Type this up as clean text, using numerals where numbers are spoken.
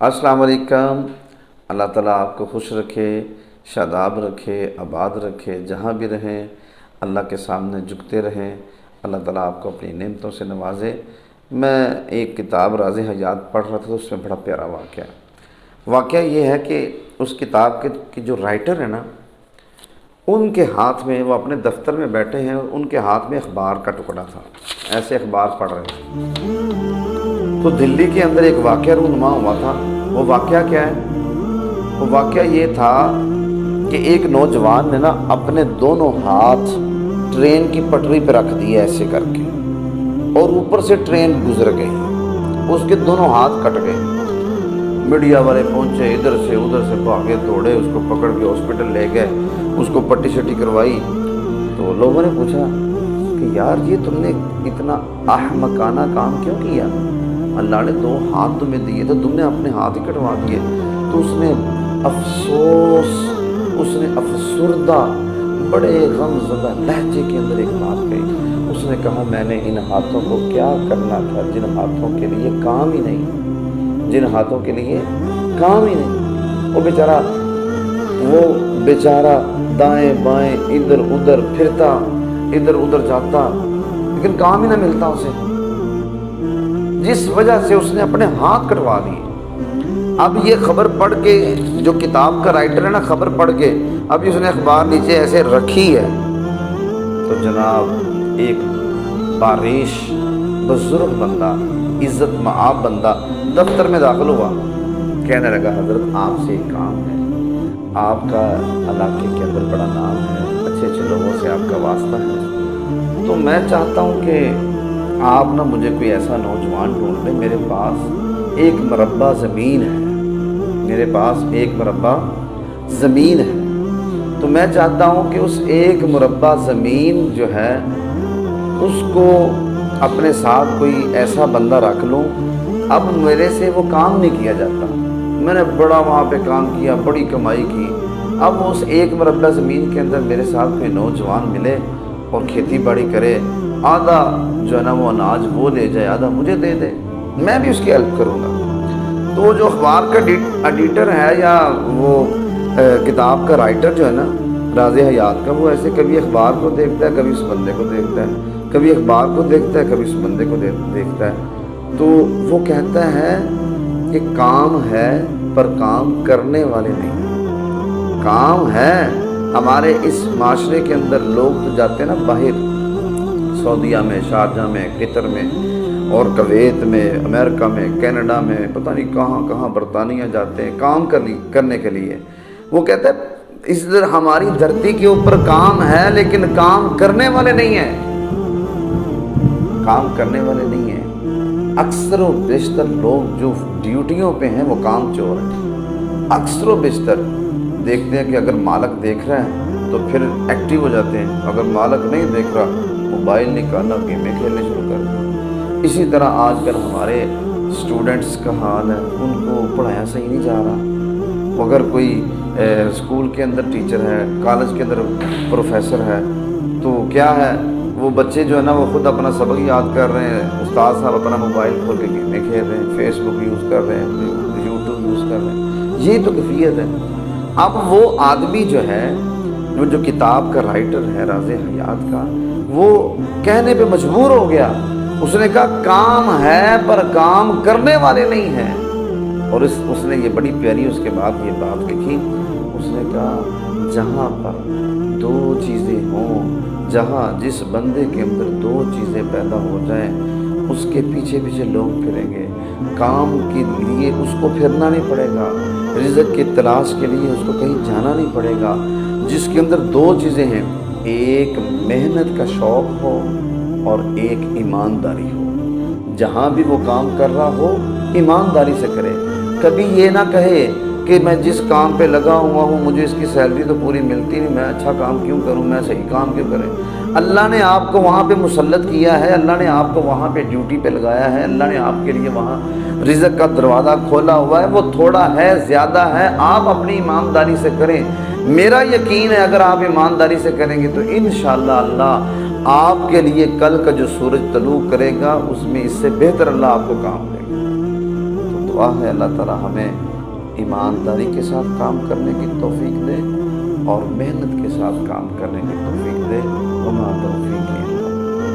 अस्सलाम वालेकुम। अल्लाह ताला आपको खुश रखे, शादाब रखे, आबाद रखे, जहाँ भी रहें अल्लाह के सामने झुकते रहें। अल्लाह ताला आपको अपनी नेमतों से नवाजे। मैं एक किताब राज़ हयात पढ़ रहा था तो उसमें बड़ा प्यारा वाक़या ये है कि उस किताब के जो राइटर है ना, उनके हाथ में, वो अपने दफ्तर में बैठे हैं और उनके हाथ में अखबार का टुकड़ा था, ऐसे अखबार पढ़ रहे थे। तो दिल्ली के अंदर एक वाक़या रूनुमा हुआ था। वो वाक़या क्या है? वो वाक़या ये था कि एक नौजवान ने ना अपने दोनों हाथ ट्रेन की पटरी पर रख दिए ऐसे करके, और ऊपर से ट्रेन गुजर गई, उसके दोनों हाथ कट गए। मीडिया वाले पहुंचे, इधर से उधर से भागे दौड़े, उसको पकड़ के हॉस्पिटल ले गए, उसको पट्टी शट्टी करवाई। तो लोगों ने पूछा कि यार ये तुमने इतना अहमकाना काम क्यों किया? अल्लाह ने दो हाथ तुम्हें दिए तो तुमने अपने हाथ ही कटवा दिए। तो उसने अफसोस, उसने अफसुर्दा, बड़े गमज़दा लहजे के अंदर एक बात कही। उसने कहा मैंने इन हाथों को क्या करना था, जिन हाथों के लिए काम ही नहीं, जिन हाथों के लिए काम ही नहीं। वो बेचारा दाएं बाएं इधर उधर फिरता, इधर उधर जाता, लेकिन काम ही ना मिलता उसे, जिस वजह से उसने अपने हाथ कटवा दिए। अब ये खबर पढ़ के, जो किताब का राइटर है ना, खबर पढ़ के अभी उसने अखबार नीचे ऐसे रखी है तो जनाब एक बारिश बुजुर्ग बंदा, इज्जत मआब बंदा दफ्तर में दाखिल हुआ। कहने लगा हजरत आपसे एक काम है, आपका इलाके के अंदर बड़ा नाम है, अच्छे अच्छे लोगों से आपका वास्ता है, तो मैं चाहता हूँ कि आप ना मुझे कोई ऐसा नौजवान ढूंढ लें। मेरे पास एक मरबा ज़मीन है, मेरे पास एक मरबा ज़मीन है, तो मैं चाहता हूँ कि उस एक मुरब्बा ज़मीन जो है उसको अपने साथ कोई ऐसा बंदा रख लूँ। अब मेरे से वो काम नहीं किया जाता, मैंने बड़ा वहाँ पे काम किया, बड़ी कमाई की। अब उस एक मुरब्बा ज़मीन के अंदर मेरे साथ कोई नौजवान मिले और खेती बाड़ी करे, आधा जो है ना वो अनाज वो ले जाए, आधा मुझे दे दे, मैं भी उसकी हेल्प करूँगा। तो जो अखबार का एडिटर है या वो किताब का राइटर जो है ना राज़ हयात का, वो ऐसे कभी अखबार को देखता है, कभी उस बंदे को देखता है, कभी अखबार को देखता है, कभी उस बंदे को देखता है। तो वो कहता है कि काम है पर काम करने वाले नहीं। काम है, हमारे इस माशरे के अंदर लोग तो जाते हैं ना बाहर, सऊदीया में, शारजा में, कतर में और कुवैत में, अमेरिका में, कनाडा में, पता नहीं कहाँ कहाँ, बरतानिया जाते हैं काम करने के लिए। वो कहता है इस हमारी धरती के ऊपर काम है लेकिन काम करने वाले नहीं हैं, काम करने वाले नहीं हैं। अक्सर व बेशतर लोग जो ड्यूटियों पे हैं वो काम चोर हैं। अक्सर व बेशतर देखते हैं कि अगर मालक देख रहा है तो फिर एक्टिव हो जाते हैं, अगर मालक नहीं देख रहा मोबाइल निकाला, गेमें खेलने शुरू कर दी। इसी तरह आजकल हमारे स्टूडेंट्स का हाल है, उनको पढ़ाया सही नहीं जा रहा। अगर कोई स्कूल के अंदर टीचर है, कॉलेज के अंदर प्रोफेसर है, तो क्या है वो बच्चे जो है ना वो खुद अपना सबक याद कर रहे हैं, उस्ताद साहब अपना मोबाइल खोल के गेमें खेल रहे हैं, फेसबुक यूज़ कर रहे हैं, यूट्यूब यूज़ कर रहे हैं। ये तो कैफियत है। अब वो आदमी जो है, वो जो किताब का राइटर है राज़ हयात का, वो कहने पे मजबूर हो गया। उसने कहा काम है पर काम करने वाले नहीं हैं। और उसने ये बड़ी प्यारी उसके बाद ये बात लिखी। उसने कहा जहाँ पर दो चीज़ें हों, जहाँ जिस बंदे के अंदर दो चीज़ें पैदा हो जाएं, उसके पीछे पीछे लोग फिरेंगे। काम के लिए उसको फिरना नहीं पड़ेगा, रिज़्क़ की तलाश के लिए उसको कहीं जाना नहीं पड़ेगा। जिसके अंदर दो चीज़ें हैं, एक मेहनत का शौक़ हो और एक ईमानदारी हो। जहाँ भी वो काम कर रहा हो ईमानदारी से करे। कभी ये ना कहे कि मैं जिस काम पे लगा हुआ हूँ मुझे इसकी सैलरी तो पूरी मिलती नहीं, मैं अच्छा काम क्यों करूँ, मैं सही काम क्यों करें। अल्लाह ने आपको वहाँ पे मुसल्लत किया है, अल्लाह ने आपको वहाँ पे ड्यूटी पे लगाया है, अल्लाह ने आपके लिए वहाँ रिज़्क़ का दरवाज़ा खोला हुआ है। वो थोड़ा है, ज़्यादा है, आप अपनी ईमानदारी से करें। मेरा यकीन है अगर आप ईमानदारी से करेंगे तो इंशाअल्लाह अल्लाह आपके लिए कल का जो सूरज तलू करेगा उसमें इससे बेहतर अल्लाह आपको काम देगा। तो دعا ہے اللہ تعالی ہمیں ایمانداری کے ساتھ کام کرنے کی توفیق دے اور محنت کے ساتھ کام کرنے کی توفیق دے۔